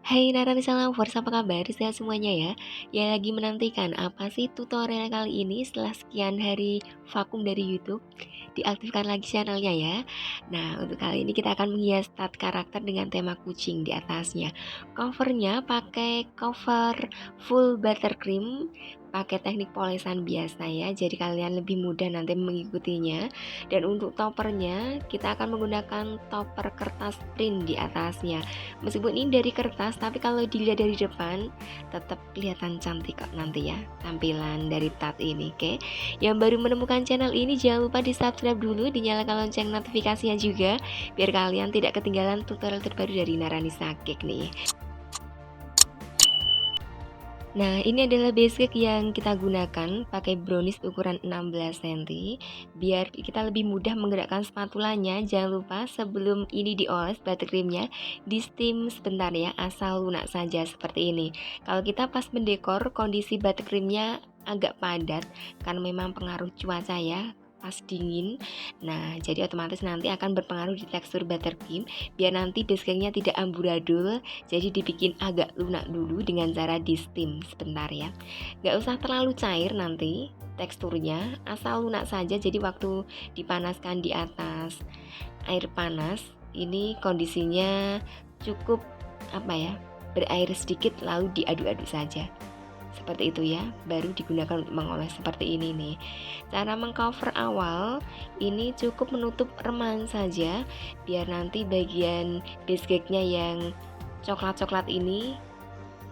Hai Naramisha Lovers, apa kabar? Sehat semuanya ya? Ya lagi menantikan apa sih tutorial kali ini setelah sekian hari vakum dari YouTube? Diaktifkan lagi channelnya ya. Nah, untuk kali ini kita akan menghias stat karakter dengan tema kucing di atasnya. Covernya pakai cover full buttercream, pakai teknik polesan biasa ya, jadi kalian lebih mudah nanti mengikutinya. Dan untuk toppernya, kita akan menggunakan topper kertas print di atasnya. Meskipun ini dari kertas, tapi kalau dilihat dari depan tetap kelihatan cantik kok nanti ya tampilan dari tat ini. Oke, yang baru menemukan channel ini jangan lupa di subscribe dulu, dinyalakan lonceng notifikasinya juga biar kalian tidak ketinggalan tutorial terbaru dari Naranisa Cake nih. Nah, ini adalah base cake yang kita gunakan, pakai brownies ukuran 16 cm. Biar kita lebih mudah menggerakkan spatulanya, jangan lupa sebelum ini dioles buttercreamnya, di steam sebentar ya, asal lunak saja seperti ini. Kalau kita pas mendekor, kondisi buttercreamnya agak padat, karena memang pengaruh cuaca ya, pas dingin. Nah, jadi otomatis nanti akan berpengaruh di tekstur buttercream, biar nanti base cake-nya tidak amburadul. Jadi dibikin agak lunak dulu dengan cara di steam sebentar ya. Gak usah terlalu cair nanti teksturnya, asal lunak saja. Jadi waktu dipanaskan di atas air panas, ini kondisinya cukup berair sedikit lalu diaduk-aduk saja. Seperti itu ya, baru digunakan untuk mengoles seperti ini nih. Cara mengcover awal ini cukup menutup reman saja, biar nanti bagian base cake-nya yang coklat-coklat ini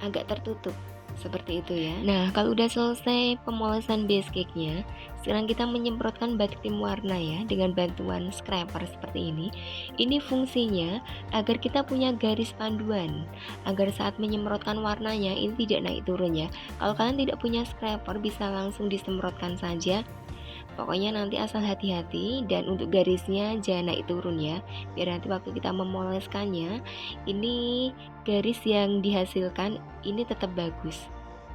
agak tertutup seperti itu ya. Nah, kalau udah selesai pemolesan base cake-nya, sekarang kita menyemprotkan buttercream warna ya dengan bantuan scraper seperti ini. Ini fungsinya agar kita punya garis panduan, agar saat menyemprotkan warnanya ini tidak naik turun ya. Kalau kalian tidak punya scraper, bisa langsung disemprotkan saja. Pokoknya nanti asal hati-hati, dan untuk garisnya jangan naik turun ya, biar nanti waktu kita memoleskannya ini garis yang dihasilkan ini tetap bagus,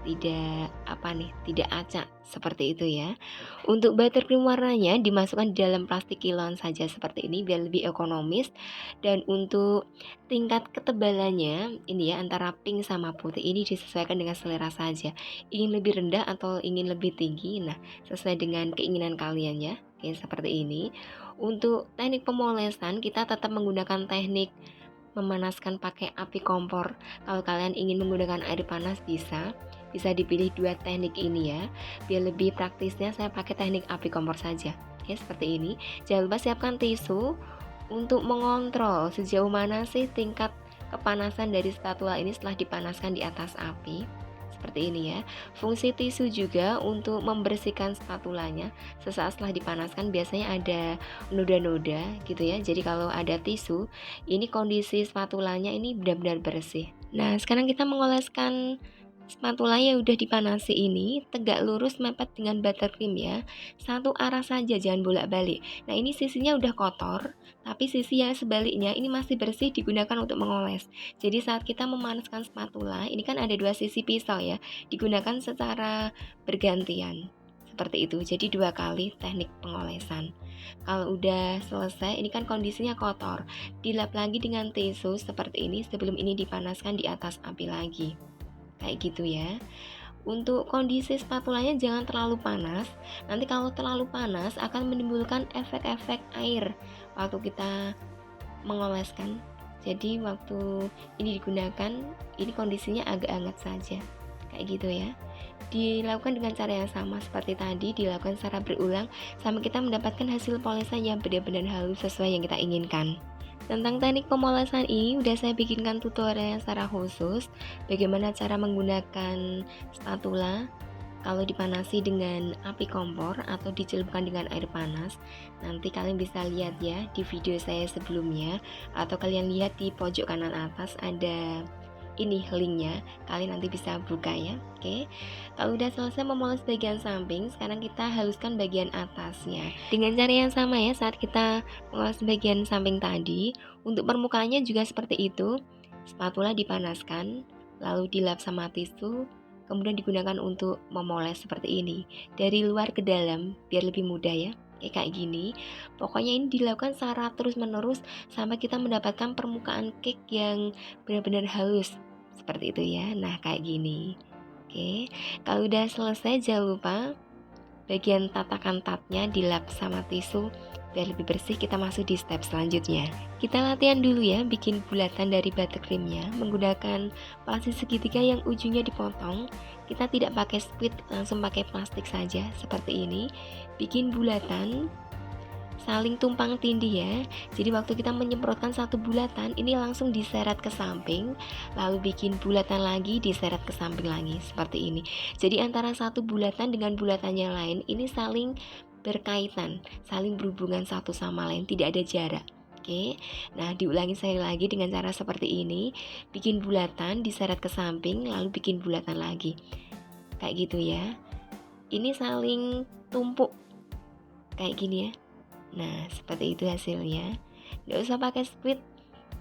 tidak acak seperti itu ya. Untuk buttercream warnanya dimasukkan di dalam plastik kilon saja seperti ini biar lebih ekonomis. Dan untuk tingkat ketebalannya ini ya, antara pink sama putih ini disesuaikan dengan selera saja, ingin lebih rendah atau ingin lebih tinggi. Nah, sesuai dengan keinginan kalian ya. Oke, seperti ini. Untuk teknik pemolesan kita tetap menggunakan teknik memanaskan pakai api kompor. Kalau kalian ingin menggunakan air panas bisa dipilih dua teknik ini ya. Biar lebih praktisnya saya pakai teknik api kompor saja. Oke, seperti ini. Jangan lupa siapkan tisu untuk mengontrol sejauh mana sih tingkat kepanasan dari spatula ini setelah dipanaskan di atas api. Seperti ini ya. Fungsi tisu juga untuk membersihkan spatulanya. Sesaat setelah dipanaskan biasanya ada noda-noda gitu ya. Jadi kalau ada tisu, ini kondisi spatulanya ini benar-benar bersih. Nah, sekarang kita mengoleskan spatula yang udah dipanasi ini tegak lurus mepet dengan buttercream ya. Satu arah saja, jangan bolak-balik. Nah, ini sisinya udah kotor, tapi sisi yang sebaliknya ini masih bersih, digunakan untuk mengoles. Jadi saat kita memanaskan spatula, ini kan ada dua sisi pisau ya, digunakan secara bergantian. Seperti itu. Jadi dua kali teknik pengolesan. Kalau udah selesai, ini kan kondisinya kotor, dilap lagi dengan tisu seperti ini sebelum ini dipanaskan di atas api lagi. Kayak gitu ya. Untuk kondisi spatulanya jangan terlalu panas. Nanti kalau terlalu panas akan menimbulkan efek-efek air waktu kita mengoleskan. Jadi waktu ini digunakan, ini kondisinya agak hangat saja. Kayak gitu ya. Dilakukan dengan cara yang sama seperti tadi, dilakukan secara berulang sampai kita mendapatkan hasil polesan yang benar-benar halus sesuai yang kita inginkan. Tentang teknik pemolesan ini udah saya bikinkan tutorial secara khusus, bagaimana cara menggunakan spatula kalau dipanasi dengan api kompor atau dicelupkan dengan air panas. Nanti kalian bisa lihat ya di video saya sebelumnya, atau kalian lihat di pojok kanan atas ada ini linknya, kalian nanti bisa buka ya. Oke, kalau udah selesai memoles bagian samping, sekarang kita haluskan bagian atasnya dengan cara yang sama ya saat kita mengoles bagian samping tadi. Untuk permukaannya juga seperti itu, spatula dipanaskan lalu dilap sama tisu, kemudian digunakan untuk memoles seperti ini dari luar ke dalam biar lebih mudah ya. Kayak gini. Pokoknya ini dilakukan secara terus menerus sampai kita mendapatkan permukaan cake yang benar-benar halus seperti itu ya. Nah kayak gini. Oke, kalau udah selesai jangan lupa bagian tatakan tatnya dilap sama tisu biar lebih bersih. Kita masuk di step selanjutnya. Kita latihan dulu ya bikin bulatan dari buttercreamnya menggunakan plastik segitiga yang ujungnya dipotong. Kita tidak pakai spit, langsung pakai plastik saja seperti ini. Bikin bulatan saling tumpang tindih ya. Jadi waktu kita menyemprotkan satu bulatan ini langsung diseret ke samping, lalu bikin bulatan lagi diseret ke samping lagi seperti ini. Jadi antara satu bulatan dengan bulatan yang lain ini saling berkaitan, saling berhubungan satu sama lain, tidak ada jarak. Oke, nah diulangi sekali lagi dengan cara seperti ini. Bikin bulatan diseret ke samping, lalu bikin bulatan lagi kayak gitu ya. Ini saling tumpuk kayak gini ya. Nah seperti itu hasilnya. Nggak usah pakai split.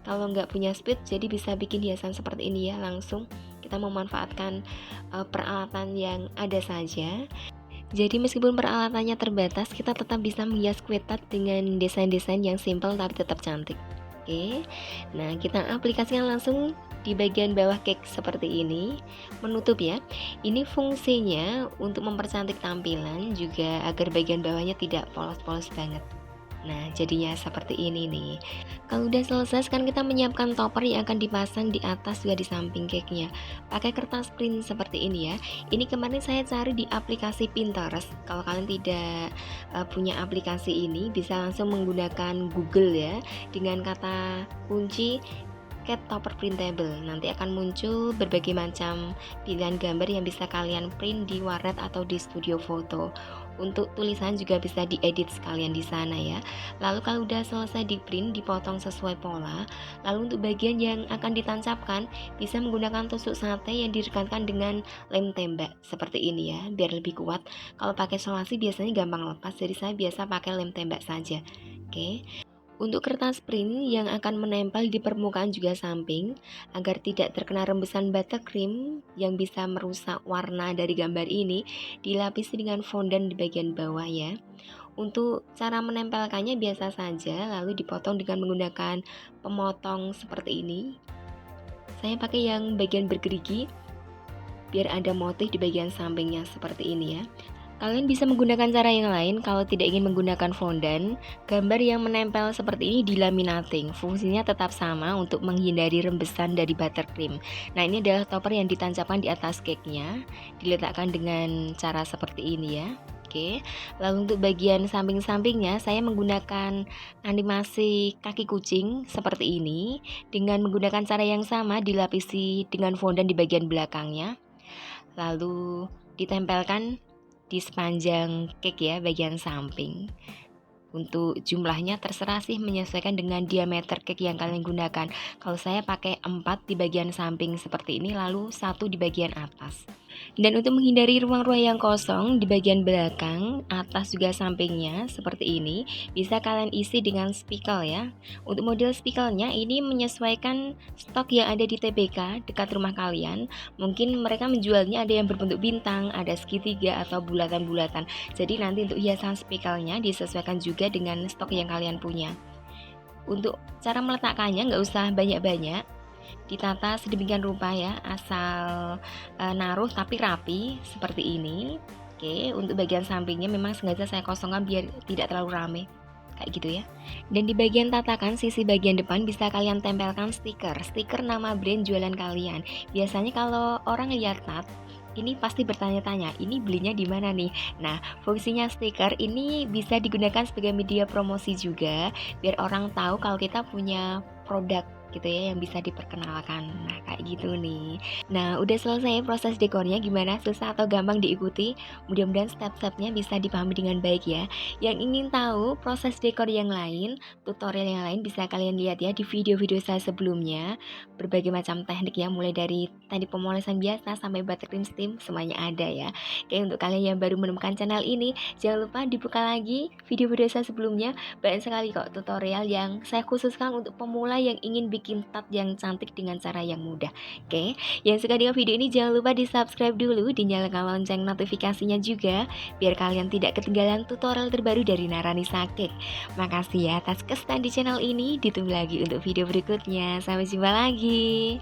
Kalau nggak punya split jadi bisa bikin hiasan seperti ini ya. Langsung kita memanfaatkan peralatan yang ada saja. Jadi meskipun peralatannya terbatas, kita tetap bisa menghias kue tart dengan desain-desain yang simple tapi tetap cantik. Oke, nah kita aplikasikan langsung di bagian bawah cake seperti ini, menutup ya. Ini fungsinya untuk mempercantik tampilan juga agar bagian bawahnya tidak polos-polos banget. Nah jadinya seperti ini nih. Kalau udah selesai sekarang kita menyiapkan topper yang akan dipasang di atas juga di samping cake-nya. Pakai kertas print seperti ini ya. Ini kemarin saya cari di aplikasi Pinterest. Kalau kalian tidak punya aplikasi ini bisa langsung menggunakan Google ya. Dengan kata kunci cat topper printable, nanti akan muncul berbagai macam pilihan gambar yang bisa kalian print di warnet atau di studio foto. Untuk tulisan juga bisa diedit sekalian di sana ya. Lalu kalau udah selesai di print, dipotong sesuai pola. Lalu untuk bagian yang akan ditancapkan bisa menggunakan tusuk sate yang direkatkan dengan lem tembak seperti ini ya, biar lebih kuat. Kalau pakai solasi biasanya gampang lepas, jadi saya biasa pakai lem tembak saja. Oke. Untuk kertas print yang akan menempel di permukaan juga samping agar tidak terkena rembesan buttercream yang bisa merusak warna dari gambar ini, dilapisi dengan fondant di bagian bawah ya. Untuk cara menempelkannya biasa saja, lalu dipotong dengan menggunakan pemotong seperti ini. Saya pakai yang bagian bergerigi biar ada motif di bagian sampingnya seperti ini ya. Kalian bisa menggunakan cara yang lain kalau tidak ingin menggunakan fondant. Gambar yang menempel seperti ini dilaminating. Fungsinya tetap sama untuk menghindari rembesan dari buttercream. Nah ini adalah topper yang ditancapkan di atas cake-nya. Diletakkan dengan cara seperti ini ya. Oke. Lalu untuk bagian samping-sampingnya saya menggunakan animasi kaki kucing seperti ini. Dengan menggunakan cara yang sama dilapisi dengan fondant di bagian belakangnya. Lalu ditempelkan di sepanjang cake ya, bagian samping. Untuk jumlahnya terserah sih, menyesuaikan dengan diameter cake yang kalian gunakan. Kalau saya pakai 4 di bagian samping seperti ini, lalu 1 di bagian atas. Dan untuk menghindari ruang-ruang yang kosong di bagian belakang, atas juga sampingnya seperti ini, bisa kalian isi dengan spikel ya. Untuk model spikelnya ini menyesuaikan stok yang ada di TBK dekat rumah kalian. Mungkin mereka menjualnya ada yang berbentuk bintang, ada segitiga atau bulatan-bulatan. Jadi nanti untuk hiasan spikelnya disesuaikan juga dengan stok yang kalian punya. Untuk cara meletakkannya nggak usah banyak-banyak, ditata sedemikian rupa ya, asal naruh tapi rapi seperti ini. Oke, untuk bagian sampingnya memang sengaja saya kosongkan biar tidak terlalu rame kayak gitu ya. Dan di bagian tatakan sisi bagian depan bisa kalian tempelkan stiker nama brand jualan kalian. Biasanya kalau orang lihat tart ini pasti bertanya-tanya, ini belinya di mana nih? Nah, fungsinya stiker ini bisa digunakan sebagai media promosi juga, biar orang tahu kalau kita punya produk gitu ya yang bisa diperkenalkan. Nah kayak gitu nih. Nah udah selesai proses dekornya, gimana, susah atau gampang diikuti? Mudah-mudahan step-stepnya bisa dipahami dengan baik ya. Yang ingin tahu proses dekor yang lain, tutorial yang lain bisa kalian lihat ya di video-video saya sebelumnya. Berbagai macam teknik ya, mulai dari teknik pemolesan biasa sampai buttercream steam, semuanya ada ya. Oke, untuk kalian yang baru menemukan channel ini, jangan lupa dibuka lagi video-video saya sebelumnya. Banyak sekali kok tutorial yang saya khususkan untuk pemula yang ingin bikin tart yang cantik dengan cara yang mudah. Oke, yang suka dengan video ini jangan lupa di subscribe dulu, dinyalakan lonceng notifikasinya juga, biar kalian tidak ketinggalan tutorial terbaru dari Naranisa Cake. Makasih ya atas kesetan di channel ini, ditunggu lagi untuk video berikutnya. Sampai jumpa lagi.